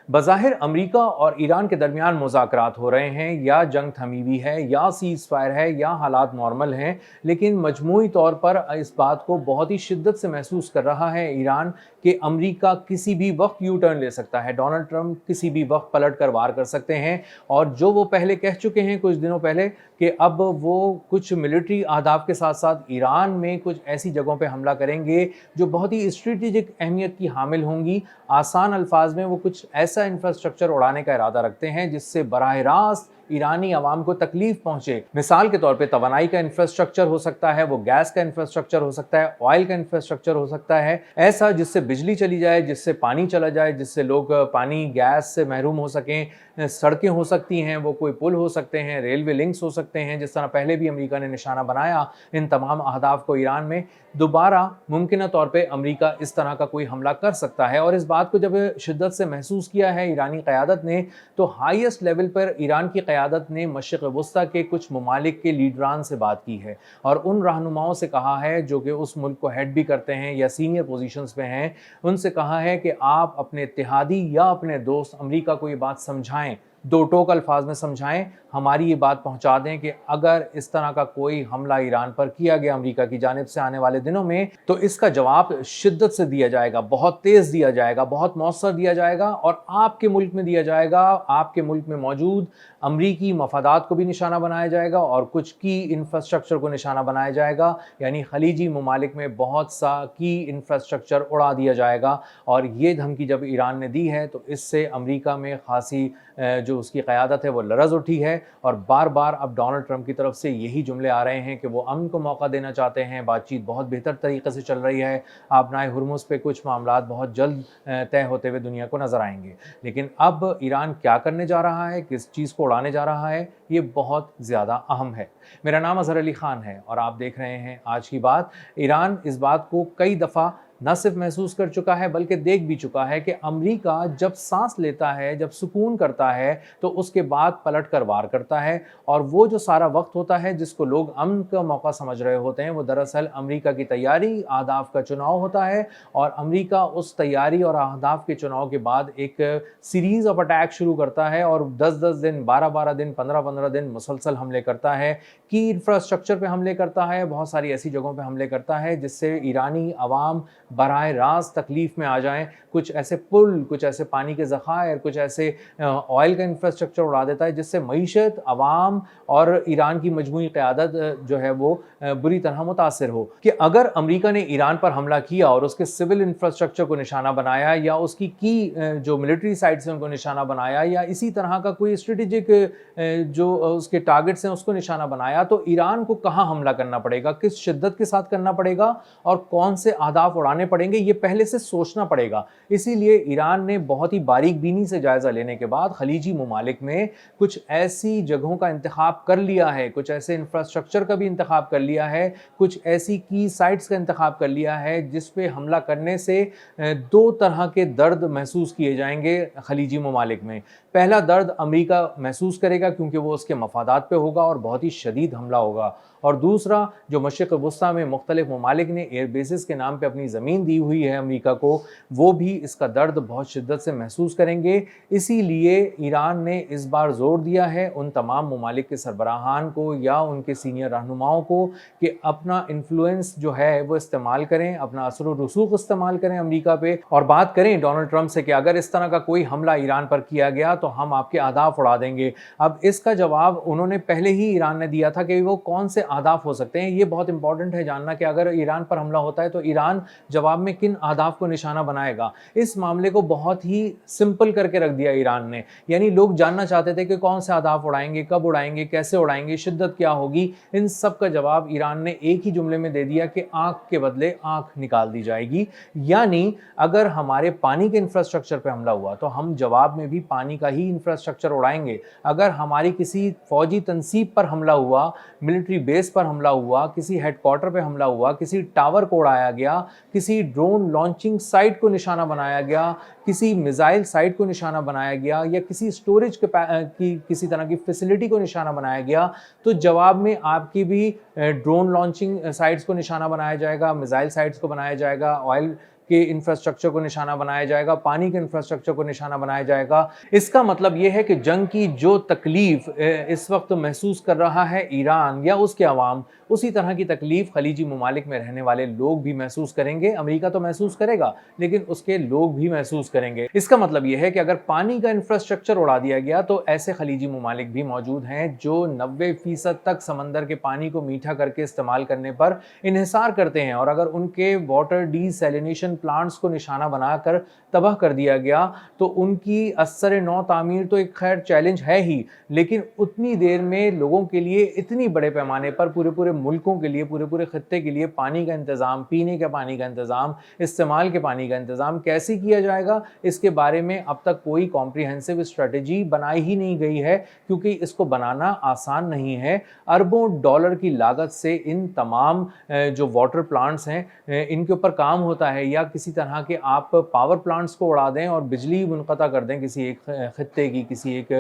बज़ाहिर अमरीका और ईरान के दरमियान मुज़ाकरात हो रहे हैं, या जंग थमी हुई है, या सीज़ फायर है, या हालात नॉर्मल हैं, लेकिन मजमूई तौर पर इस बात को बहुत ही शिद्दत से महसूस कर रहा है ईरान कि अमरीका किसी भी वक्त यू टर्न ले सकता है। डोनाल्ड ट्रंप किसी भी वक्त पलट कर वार कर सकते हैं, और जो वो पहले कह चुके हैं कुछ दिनों पहले कि अब वो कुछ मिलिट्री अहदाफ के साथ साथ ईरान में कुछ ऐसी जगहों पे हमला करेंगे जो बहुत ही स्ट्रेटेजिक अहमियत की हामिल होंगी। आसान अल्फाज में वो कुछ ऐसा इंफ्रास्ट्रक्चर उड़ाने का इरादा रखते हैं जिससे बराह रास्त ईरानी आवाम को तकलीफ पहुंचे। मिसाल के तौर पे तवानाई का इंफ्रास्ट्रक्चर हो सकता है, वो गैस का इंफ्रास्ट्रक्चर हो सकता है, ऑयल का इंफ्रास्ट्रक्चर हो सकता है, ऐसा जिससे बिजली चली जाए, जिससे पानी चला जाए, जिससे लोग पानी गैस से महरूम हो सकें। सड़कें हो सकती हैं, वो कोई पुल हो सकते हैं, रेलवे लिंक्स हो सकते हैं, जिस तरह पहले भी अमेरिका ने निशाना बनाया इन तमाम अहदाफ को ईरान में। दोबारा मुमकिन तौर पे अमेरिका इस तरह का कोई हमला कर सकता है, और इस बात को जब शिद्दत से महसूस किया है ईरानी क़यादत ने, तो हाईएस्ट लेवल पर ईरान की क़यादत ने मशरिक़ वस्ता के कुछ ममालिक के लीडरान से बात की है और उन रहनुमाओं से कहा है जो कि उस मुल्क को हेड भी करते हैं या सीनियर पोजीशंस पे हैं, उनसे कहा है कि आप अपने इत्तेहादी या अपने दोस्त अमेरिका को ये बात समझाएं, दो टोक अल्फाज में समझाएं, हमारी ये बात पहुंचा दें कि अगर इस तरह का कोई हमला ईरान पर किया गया अमेरिका की जानिब से आने वाले दिनों में, तो इसका जवाब शिद्दत से दिया जाएगा, बहुत तेज़ दिया जाएगा, बहुत मौसर दिया जाएगा, और आपके मुल्क में दिया जाएगा। आपके मुल्क में मौजूद अमरीकी मफादात को भी निशाना बनाया जाएगा और कुछ की इंफ्रास्ट्रक्चर को निशाना बनाया जाएगा, यानी खलीजी ममालिक में बहुत सा की इंफ्रास्ट्रक्चर उड़ा दिया जाएगा। और ये धमकी जब ईरान ने दी है तो इससे अमरीका में खासी जो उसकी क़यादत है वो लरज़ उठी है, और बार बार अब डोनाल्ड ट्रंप की तरफ से यही जुमले आ रहे हैं कि वो अमन को मौका देना चाहते हैं, बातचीत बहुत बेहतर तरीके से चल रही है, आबनाए हुर्मुज़ पे कुछ मामलात बहुत जल्द तय होते हुए दुनिया को नज़र आएंगे। लेकिन अब ईरान क्या करने जा रहा है, किस चीज़ को उड़ाने जा रहा है, ये बहुत ज़्यादा अहम है। मेरा नाम अज़हर अली ख़ान है और आप देख रहे हैं आज की बात। ईरान इस बात को कई दफ़ा न सिर्फ महसूस कर चुका है बल्कि देख भी चुका है कि अमेरिका जब सांस लेता है, जब सुकून करता है, तो उसके बाद पलट कर वार करता है, और वो जो सारा वक्त होता है जिसको लोग अमन का मौका समझ रहे होते हैं, वो दरअसल अमेरिका की तैयारी, अहदाफ का चुनाव होता है। और अमेरिका उस तैयारी और अहदाफ के चुनाव के बाद एक सीरीज़ ऑफ अटैक शुरू करता है और 10-10 दिन, 12-12 दिन, 15-15 दिन मुसलसल हमले करता है, की इंफ्रास्ट्रक्चर पे हमले करता है, बहुत सारी ऐसी जगहों पे हमले करता है जिससे ईरानी अवाम बराह रास्त तकलीफ़ में आ जाएं। कुछ ऐसे पुल, कुछ ऐसे पानी के ज़खायर, कुछ ऐसे ऑयल का इंफ्रास्ट्रक्चर उड़ा देता है जिससे मईशत, अवाम और ईरान की मजमूई क़यादत जो है वो बुरी तरह मुतासिर हो। कि अगर अमेरिका ने ईरान पर हमला किया और उसके सिविल इंफ्रास्ट्रक्चर को निशाना बनाया, या उसकी जो मिलिट्री साइट से उनको निशाना बनाया, या इसी तरह का कोई स्ट्रेटेजिक जो उसके टारगेट्स हैं उसको निशाना बनाया, तो ईरान को कहाँ हमला करना पड़ेगा, किस शिद्दत के साथ करना पड़ेगा, और कौन से अहदाफ उड़ाने पड़ेंगे, ये पहले से सोचना पड़ेगा। इसीलिए ईरान ने बहुत ही बारीक बीनी से जायज़ा लेने के बाद खलीजी ममालिक में कुछ ऐसी जगहों का इंतखाब कर लिया है, कुछ ऐसे इंफ्रास्ट्रक्चर का भी इंतखाब कर लिया है, कुछ ऐसी की साइट्स का इंतखाब कर लिया है जिस पे हमला करने से दो तरह के दर्द महसूस किए जाएंगे खलीजी ममालिक में। पहला दर्द अमेरिका महसूस करेगा क्योंकि वो उसके मफादात पे होगा और बहुत ही शदीद हमला होगा, और दूसरा जो मशरिक़ वस्ता में मुख्तलिफ ममालिक ने एयर बेसिस के नाम पे अपनी ज़मीन दी हुई है अमेरिका को, वो भी इसका दर्द बहुत शिद्दत से महसूस करेंगे। इसीलिए ईरान ने इस बार ज़ोर दिया है उन तमाम ममालिक के सरबराहान को या उनके सीनियर रहनुमाओं को कि अपना इन्फ्लुएंस जो है वो इस्तेमाल करें, अपना असर व रसूख इस्तेमाल करें अमेरिका पे, और बात करें डोनाल्ड ट्रंप से कि अगर इस तरह का कोई हमला ईरान पर किया गया तो हम आपके अहदाफ उड़ा देंगे। अब इसका जवाब उन्होंने पहले ही ईरान ने दिया था कि वो कौन से अहदाफ हो सकते हैं। ये बहुत इंपॉर्टेंट है जानना कि अगर ईरान पर हमला होता है तो ईरान जवाब में किन अहदाफ को निशाना बनाएगा। इस मामले को बहुत ही सिंपल करके रख दिया ईरान ने, यानी लोग जानना चाहते थे कि कौन से अहदाफ उड़ाएंगे, कब उड़ाएंगे, कैसे उड़ाएंगे, शिद्दत क्या होगी। इन सब का जवाब ईरान ने एक ही जुमले में दे दिया कि आंख के बदले आंख निकाल दी जाएगी। यानी अगर हमारे पानी के इंफ्रास्ट्रक्चर पर हमला हुआ तो हम जवाब में भी पानी का ही इंफ्रास्ट्रक्चर उड़ाएंगे। अगर हमारी किसी फौजी तनसीब पर हमला हुआ, मिलिट्री बेस पर हमला हुआ, किसी हेडक्वार्टर पे हमला हुआ, किसी टावर को उड़ाया गया, किसी ड्रोन लॉन्चिंग साइट को निशाना बनाया गया, किसी मिसाइल साइट को निशाना बनाया गया, या किसी स्टोरेज की किसी तरह की फैसिलिटी को निशाना बनाया गया, तो जवाब में आपकी भी ड्रोन लॉन्चिंग साइट्स को निशाना बनाया जाएगा, मिसाइल साइट्स को बनाया जाएगा, ऑयल के इंफ्रास्ट्रक्चर को निशाना बनाया जाएगा, पानी के इंफ्रास्ट्रक्चर को निशाना बनाया जाएगा। इसका मतलब ये है कि जंग की जो तकलीफ इस वक्त महसूस कर रहा है ईरान या उसके अवाम, उसी तरह की तकलीफ खलीजी ममालिक में रहने वाले लोग भी महसूस करेंगे। अमेरिका तो महसूस करेगा, लेकिन उसके लोग भी महसूस करेंगे। इसका मतलब यह है कि अगर पानी का इंफ्रास्ट्रक्चर उड़ा दिया गया तो ऐसे खलीजी ममालिक भी मौजूद हैं जो 90% तक समंदर के पानी को मीठा करके इस्तेमाल करने पर इन्हिसार करते हैं, और अगर उनके वाटर डीसैलिनेशन प्लांट्स को निशाना बनाकर तबाह कर दिया गया तो उनकी असर नौ तामीर तो एक खैर चैलेंज है ही, लेकिन उतनी देर में लोगों के लिए इतनी बड़े पैमाने पर पूरे पूरे मुल्कों के लिए, पूरे पूरे खत्ते के लिए पानी का इंतज़ाम, पीने के पानी का इंतज़ाम, इस्तेमाल के पानी का इंतज़ाम कैसे किया जाएगा, इसके बारे में अब तक कोई कॉम्प्रिहेंसिव स्ट्रेटजी बनाई ही नहीं गई है, क्योंकि इसको बनाना आसान नहीं है। अरबों डॉलर की लागत से इन तमाम जो वाटर प्लांट्स हैं इनके ऊपर काम होता है, या किसी तरह के आप पावर प्लांट्स को उड़ा दें और बिजली मुनक़ता कर दें किसी एक खत्ते की, किसी एक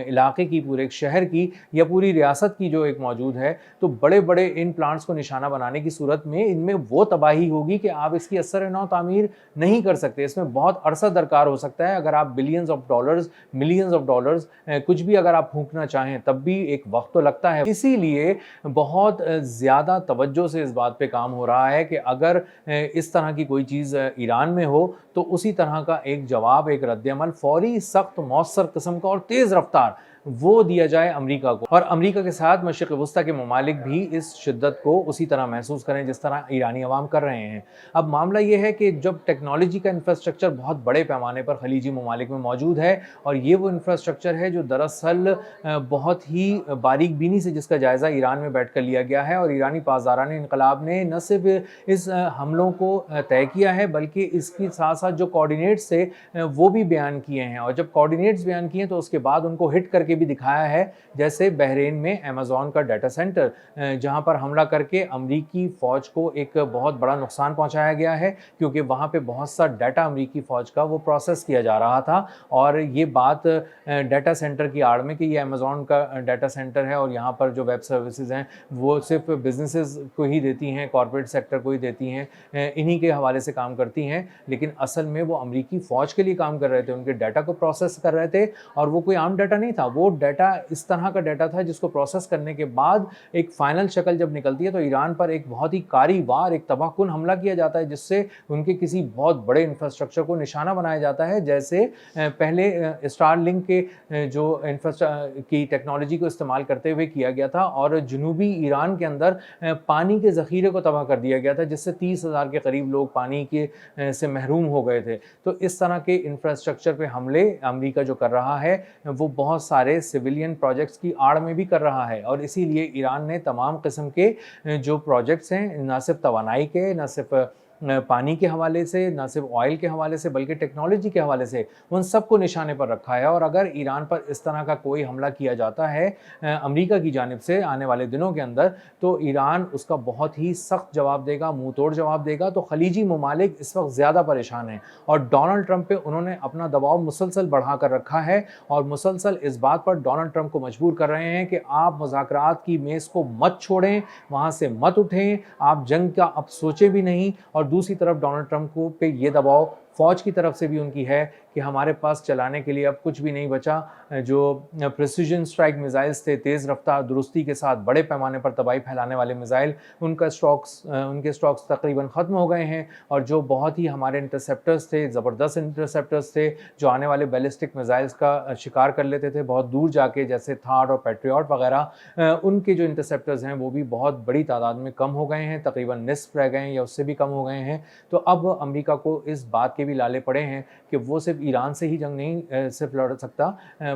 इलाके की, पूरे एक शहर की या पूरी रियासत की जो एक मौजूद है, तो बड़े बड़े इन प्लांट्स को निशाना बनाने की सूरत में इनमें वो तबाही होगी कि आप इसकी असर नौ तामीर नहीं कर सकते। इसमें बहुत अरसा दरकार हो सकता है। अगर आप billions of dollars, millions of dollars कुछ भी अगर आप फूंकना चाहें तब भी एक वक्त तो लगता है। इसीलिए बहुत ज़्यादा तवज्जो से इस बात पे काम हो रहा है कि अगर इस तरह की कोई चीज़ ईरान में हो तो उसी तरह का एक जवाब, एक रद्द-ए-अमल फौरी, सख्त, मौसर किस्म का और तेज़ रफ्तार वो दिया जाए अमेरिका को, और अमेरिका के साथ मशरिक़ वस्ता के ममालिक भी इस शिद्दत को उसी तरह महसूस करें जिस तरह ईरानी अवाम कर रहे हैं। अब मामला ये है कि जब टेक्नोलॉजी का इंफ्रास्ट्रक्चर बहुत बड़े पैमाने पर खलीजी ममालिक में मौजूद है, और ये वो इंफ्रास्ट्रक्चर है जो दरअसल बहुत ही बारीक बीनी से जिसका जायज़ा ईरान में बैठ कर लिया गया है, और ईरानी पासदारान इनकलाब ने न सिर्फ इस हमलों को तय किया है बल्कि इसके साथ साथ जो कोऑर्डिनेट्स थे वो भी बयान किए हैं, और जब कोऑर्डिनेट्स बयान किए तो उसके बाद उनको हिट करके भी दिखाया है। जैसे बहरीन में अमेज़न का डाटा सेंटर जहां पर हमला करके अमेरिकी फ़ौज को एक बहुत बड़ा नुकसान पहुंचाया गया है, क्योंकि वहां पे बहुत सा डाटा अमेरिकी फ़ौज का वो प्रोसेस किया जा रहा था, और ये बात डाटा सेंटर की आड़ में कि ये अमेज़न का डाटा सेंटर है और यहाँ पर जो वेब सर्विसेज हैं वो सिर्फ बिजनेसेस को ही देती हैं, कॉर्पोरेट सेक्टर को ही देती हैं, इन्हीं के हवाले से काम करती हैं, लेकिन असल में वो अमेरिकी फ़ौज के लिए काम कर रहे थे, उनके डाटा को प्रोसेस कर रहे थे, और वो कोई आम डाटा नहीं था, वो डाटा इस तरह का डाटा था जिसको प्रोसेस करने के बाद एक फाइनल शक्ल जब निकलती है तो ईरान पर एक बहुत ही कारी-वार, एक तबाहकुन हमला किया जाता है, जिससे उनके किसी बहुत बड़े इंफ्रास्ट्रक्चर को निशाना बनाया जाता है। जैसे पहले स्टारलिंक के जो की टेक्नोलॉजी को इस्तेमाल करते हुए किया गया था, और जनूबी ईरान के अंदर पानी के ज़ख़ीरे को तबाह कर दिया गया था, जिससे 30,000 के करीब लोग पानी के से महरूम हो गए थे। तो इस तरह के इंफ्रास्ट्रक्चर पे हमले अमेरिका जो कर रहा है वो बहुत सारे सिविलियन प्रोजेक्ट्स की आड़ में भी कर रहा है, और इसीलिए ईरान ने तमाम किस्म के जो प्रोजेक्ट्स हैं, ना सिर्फ तवानाई के, ना सिर्फ पानी के हवाले से, ना सिर्फ ऑयल के हवाले से, बल्कि टेक्नोलॉजी के हवाले से, उन सब को निशाने पर रखा है। और अगर ईरान पर इस तरह का कोई हमला किया जाता है अमेरिका की जानिब से आने वाले दिनों के अंदर, तो ईरान उसका बहुत ही सख्त जवाब देगा, मुंह तोड़ जवाब देगा। तो खलीजी ममालिक इस वक्त ज़्यादा परेशान हैं, और डोनाल्ड ट्रंप पे उन्होंने अपना दबाव मुसलसल बढ़ा कर रखा है, और मुसलसल इस बात पर डोनाल्ड ट्रंप को मजबूर कर रहे हैं कि आप मुज़ाकरात की मेज़ को मत छोड़ें, वहाँ से मत उठें, आप जंग का अब सोचें भी नहीं। और दूसरी तरफ डोनाल्ड ट्रंप को पे ये दबाव फ़ौज की तरफ से भी उनकी है कि हमारे पास चलाने के लिए अब कुछ भी नहीं बचा। जो प्रिसिजन स्ट्राइक मिसाइल्स थे, तेज़ रफ्तार दुरुस्ती के साथ बड़े पैमाने पर तबाही फैलाने वाले मिसाइल, उनके स्टॉक्स तकरीबन ख़त्म हो गए हैं, और जो बहुत ही हमारे इंटरसेप्टर्स थे, ज़बरदस्त इंटरसेप्टर्स थे, जो आने वाले बैलिस्टिक मिसाइल्स का शिकार कर लेते थे बहुत दूर जाके, जैसे थाड और पैट्रियट वगैरह, उनके जो इंटरसेप्टर्स हैं वो भी बहुत बड़ी तादाद में कम हो गए हैं, तकरीबन निस्फ रह गए हैं या उससे भी कम हो गए हैं। तो अब अमेरिका को इस बात के भी लाले पड़े हैं कि वो सिर्फ ईरान से ही जंग नहीं सिर्फ लड़ सकता,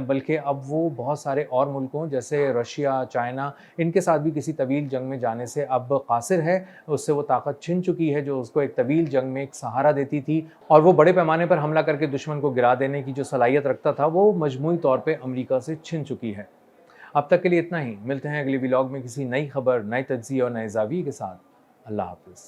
बल्कि अब वो बहुत सारे और मुल्कों जैसे रशिया, चाइना, इनके साथ भी किसी तवील जंग में जाने से अब कासिर है। उससे वो ताकत छिन चुकी है जो उसको एक तवील जंग में एक सहारा देती थी, और वो बड़े पैमाने पर हमला करके दुश्मन को गिरा देने की जो सलाहियत रखता था वो मजमूई तौर पर अमेरिका से छिन चुकी है। अब तक के लिए इतना ही। मिलते हैं अगले व्लॉग में किसी नई खबर, नए तज्ज़िये और नए ज़ाविये के साथ। अल्लाह हाफ़िज़।